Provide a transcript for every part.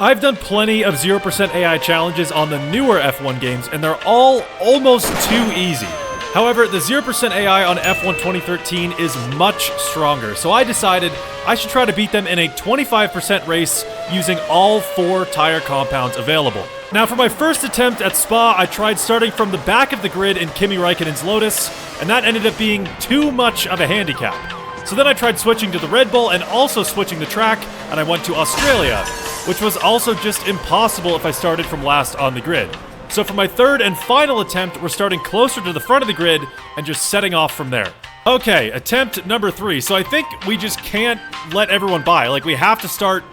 I've done plenty of 0% AI challenges on the newer F1 games, and they're all almost too easy. However, the 0% AI on F1 2013 is much stronger, so I decided I should try to beat them in a 25% race using all 4 tire compounds available. Now, for my first attempt at Spa, I tried starting from the back of the grid in Kimi Räikkönen's Lotus, and that ended up being too much of a handicap. So then I tried switching to the Red Bull and also switching the track, and I went to Australia, which was also just impossible if I started from last on the grid. So for my third and final attempt, we're starting closer to the front of the grid and just setting off from there. Okay, attempt number 3. So I think we just can't let everyone by. Like, we have to start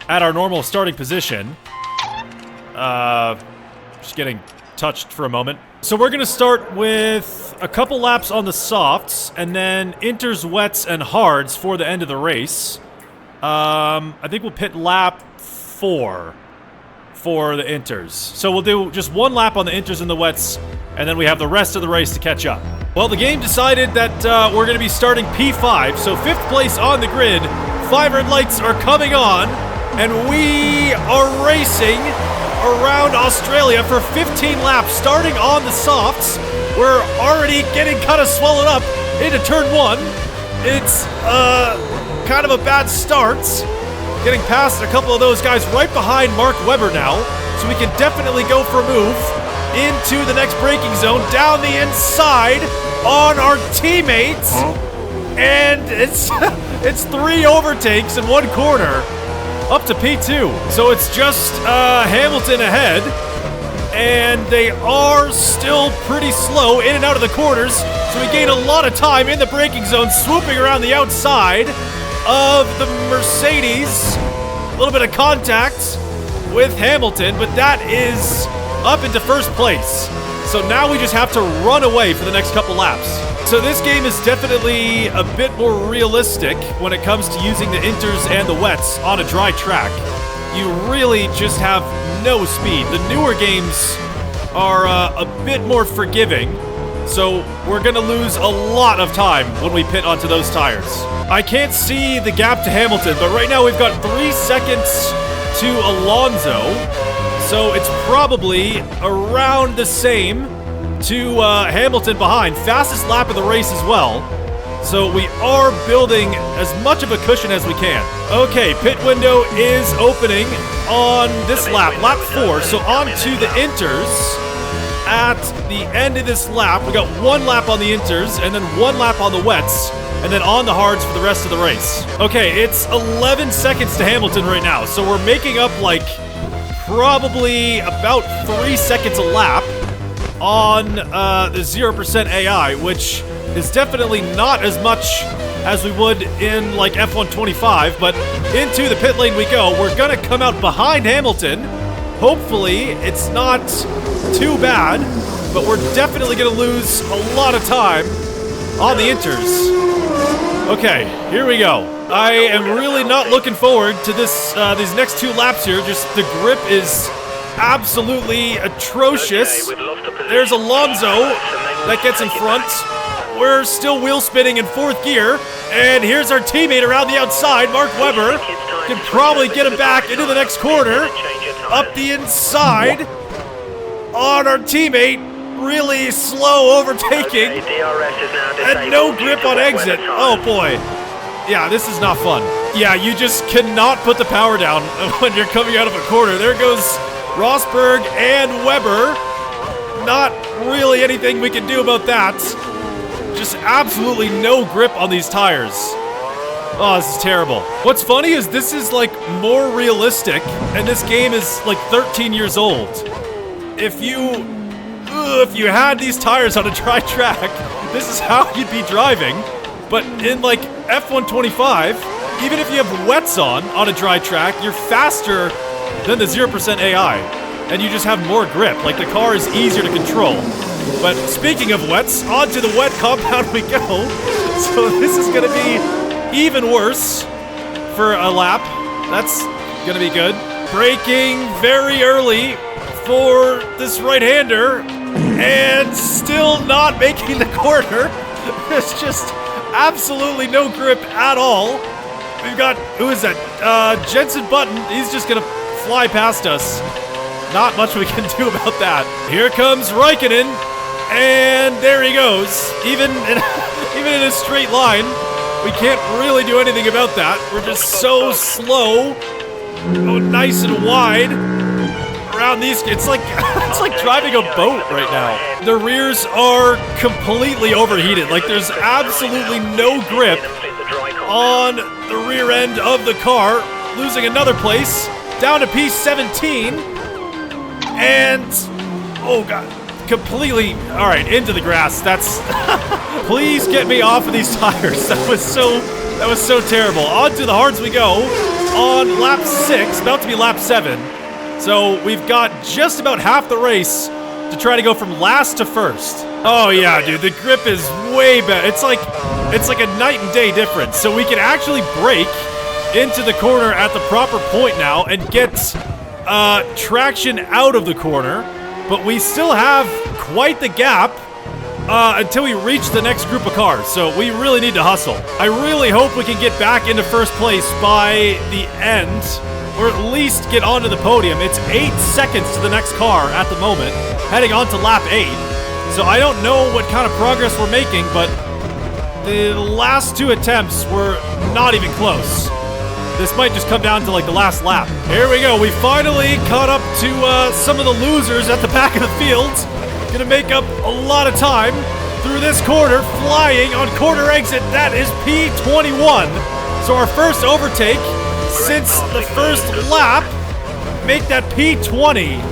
at our normal starting position. Just getting touched for a moment. So we're gonna start with a couple laps on the softs, and then inters, wets, and hards for the end of the race. I think we'll pit lap 4 for the inters. So we'll do just 1 lap on the inters and the wets, and then we have the rest of the race to catch up. Well, the game decided that we're going to be starting P5, so 5th place on the grid. 5 red lights are coming on, and we are racing around Australia for 15 laps, starting on the softs. We're already getting kind of swollen up into turn 1. It's kind of a bad start. Getting past a couple of those guys right behind Mark Webber now, so we can definitely go for a move into the next braking zone, down the inside on our teammates, and it's it's 3 overtakes in 1 corner, up to P2. So it's just Hamilton ahead, and they are still pretty slow in and out of the corners, so we gain a lot of time in the braking zone, swooping around the outside of the Mercedes. A little bit of contact with Hamilton, but that is up into 1st place. So now we just have to run away for the next couple laps. So this game is definitely a bit more realistic when it comes to using the inters and the wets on a dry track. You really just have no speed. The newer games are a bit more forgiving, so we're gonna lose a lot of time when we pit onto those tires. I can't see the gap to Hamilton, but right now we've got 3 seconds to Alonso, so it's probably around the same to Hamilton behind. Fastest lap of the race as well, so we are building as much of a cushion as we can. Okay, pit window is opening on this lap, lap 4, so on to the inters. At the end of this lap, we got 1 lap on the inters, and then 1 lap on the wets, and then on the hards for the rest of the race. Okay, it's 11 seconds to Hamilton right now, so we're making up, like, probably about 3 seconds a lap on the 0% AI, which is definitely not as much as we would in, like, F1 25, but into the pit lane we go. We're gonna come out behind Hamilton. Hopefully, it's not too bad, but we're definitely gonna lose a lot of time on the inters. Okay, here we go. I am really not looking forward to this these next 2 laps here. Just the grip is absolutely atrocious. There's Alonso that gets in front. We're still wheel spinning in 4th gear, and here's our teammate around the outside, Mark Webber. Can probably get him back into the next corner. Up the inside on our teammate, really slow overtaking, and no grip on exit. Oh boy. Yeah, this is not fun. Yeah, you just cannot put the power down when you're coming out of a corner. There goes Rosberg and Webber. Not really anything we can do about that. Just absolutely no grip on these tires. Oh, this is terrible. What's funny is this is, like, more realistic, and this game is, like, 13 years old. If you had these tires on a dry track, this is how you'd be driving. But in, like, F1 25, even if you have wets on a dry track, you're faster than the 0% AI, and you just have more grip. Like, the car is easier to control. But speaking of wets, onto the wet compound we go. So this is gonna be even worse for a lap. That's gonna be good. Braking very early for this right-hander, and still not making the corner. There's just absolutely no grip at all. We've got, who is that? Jensen Button. He's just gonna fly past us. Not much we can do about that. Here comes Raikkonen, and there he goes. Even in a straight line, we can't really do anything about that. We're just so slow. Oh, nice and wide around these. It's like driving a boat right now. The rears are completely overheated. Like, there's absolutely no grip on the rear end of the car. Losing another place, down to P17, and oh god, completely, all right, into the grass. That's please get me off of these tires. That was so terrible. On to the hards we go on lap 6, about to be lap 7. So we've got just about half the race to try to go from last to first. Oh yeah, dude, the grip is way better. It's like a night and day difference. So we can actually brake into the corner at the proper point now and get traction out of the corner, but we still have quite the gap until we reach the next group of cars, so we really need to hustle. I really hope we can get back into first place by the end, or at least get onto the podium. It's 8 seconds to the next car at the moment, heading on to lap 8, so I don't know what kind of progress we're making, but the last 2 attempts were not even close. This might just come down to like the last lap. Here we go. We finally caught up to some of the losers at the back of the field. Gonna make up a lot of time through this corner, flying on corner exit. That is P21. So our first overtake since the first lap. Make that P20.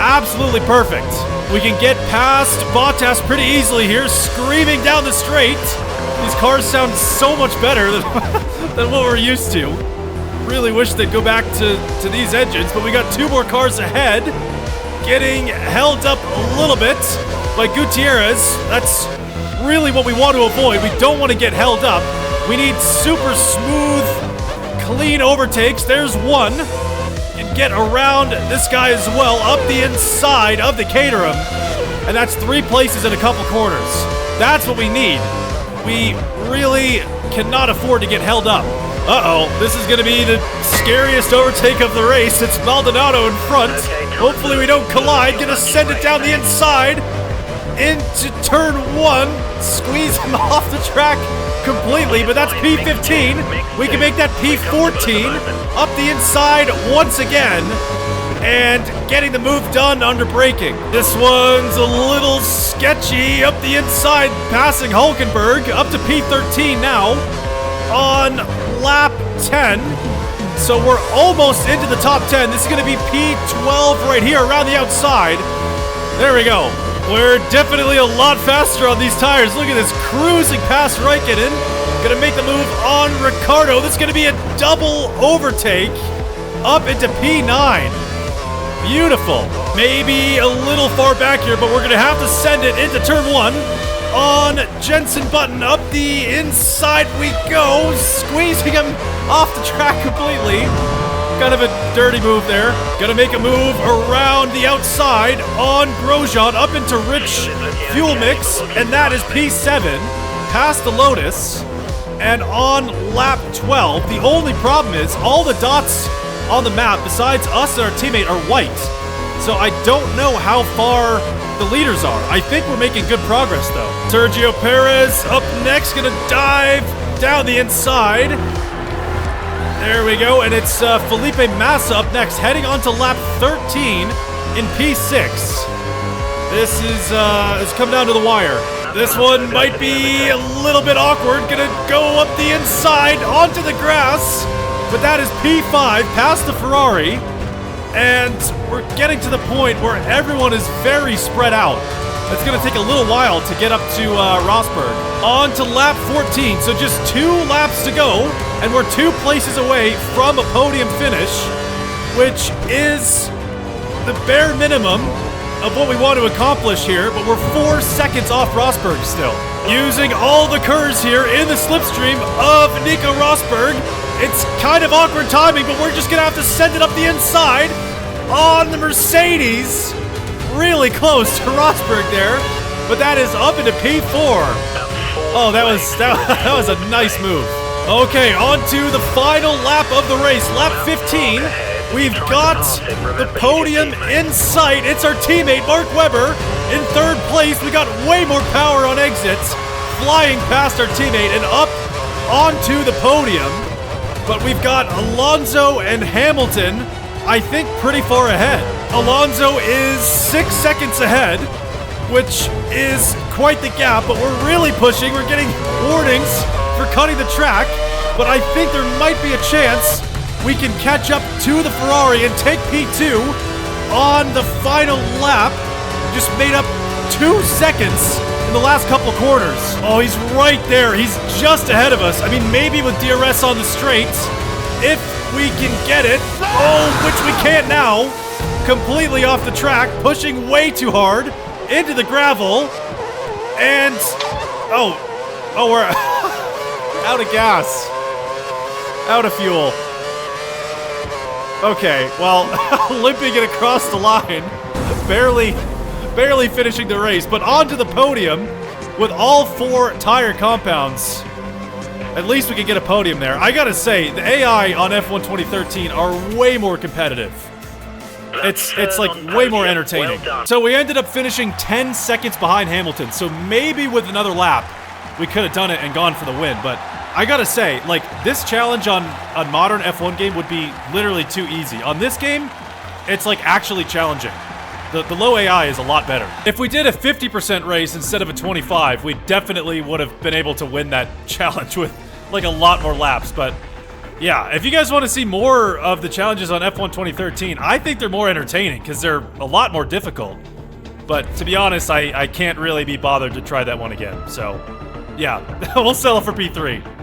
Absolutely perfect. We can get past Bottas pretty easily here, screaming down the straight. These cars sound so much better than what we're used to. Really wish they'd go back to these engines, but we got 2 more cars ahead. Getting held up a little bit by Gutierrez. That's really what we want to avoid. We don't want to get held up. We need super smooth, clean overtakes. There's one. And get around this guy as well, up the inside of the Caterham. And that's 3 places in a couple corners. That's what we need. We really cannot afford to get held up. Uh-oh, this is going to be the scariest overtake of the race. It's Maldonado in front. Hopefully we don't collide. Gonna send it down the inside into turn 1. Squeeze him off the track completely, but that's P15. We can make that P14. Up the inside once again. And getting the move done under braking. This one's a little sketchy up the inside, passing Hulkenberg up to P13 now on lap 10. So we're almost into the top 10. This is going to be P12 right here around the outside. There we go. We're definitely a lot faster on these tires. Look at this, cruising past Raikkonen. Going to make the move on Ricciardo. This is going to be a double overtake up into P9. Beautiful. Maybe a little far back here, but we're going to have to send it into turn 1 on Jensen Button. Up the inside we go, squeezing him off the track completely. Kind of a dirty move there. Gonna make a move around the outside on Grosjean up into rich fuel mix, and that is P7 past the Lotus. And on lap 12, the only problem is all the dots on the map besides us and our teammate are white. So I don't know how far the leaders are. I think we're making good progress though. Sergio Perez up next, gonna dive down the inside. There we go, and it's Felipe Massa up next, heading on to lap 13 in P6. This is has come down to the wire. This one might be a little bit awkward. Gonna go up the inside onto the grass, but that is P5 past the Ferrari. And we're getting to the point where everyone is very spread out. It's going to take a little while to get up to Rosberg. On to lap 14, so just 2 laps to go, and we're 2 places away from a podium finish, which is the bare minimum of what we want to accomplish here, but we're 4 seconds off Rosberg still. Using all the curves here in the slipstream of Nico Rosberg. It's kind of awkward timing, but we're just going to have to send it up the inside on the Mercedes. Really close to Rosberg there, but that is up into P4. Oh, that was a nice move. Okay, on to the final lap of the race, lap 15. We've got the podium in sight. It's our teammate, Mark Webber, in third place. We got way more power on exits, flying past our teammate and up onto the podium. But we've got Alonso and Hamilton, I think, pretty far ahead. Alonso is 6 seconds ahead, which is quite the gap, but we're really pushing. We're getting warnings for cutting the track, but I think there might be a chance we can catch up to the Ferrari and take P2 on the final lap. Just made up 2 seconds in the last couple of corners. Oh, he's right there. He's just ahead of us. I mean, maybe with DRS on the straights, if we can get it. Oh, which we can't now. Completely off the track, pushing way too hard into the gravel. And, oh, we're out of gas. Out of fuel. Okay, well, limping it across the line. Barely finishing the race, but onto the podium with all 4 tire compounds. At least we could get a podium there. I gotta say, the AI on F1 2013 are way more competitive. It's like way more entertaining. So we ended up finishing 10 seconds behind Hamilton, so maybe with another lap, we could have done it and gone for the win, but I gotta say, like, this challenge on a modern F1 game would be literally too easy. On this game, it's like actually challenging. The low AI is a lot better. If we did a 50% race instead of a 25, we definitely would have been able to win that challenge with like a lot more laps. But yeah, if you guys want to see more of the challenges on F1 2013, I think they're more entertaining because they're a lot more difficult. But to be honest, I can't really be bothered to try that one again. So yeah, we'll settle for P3.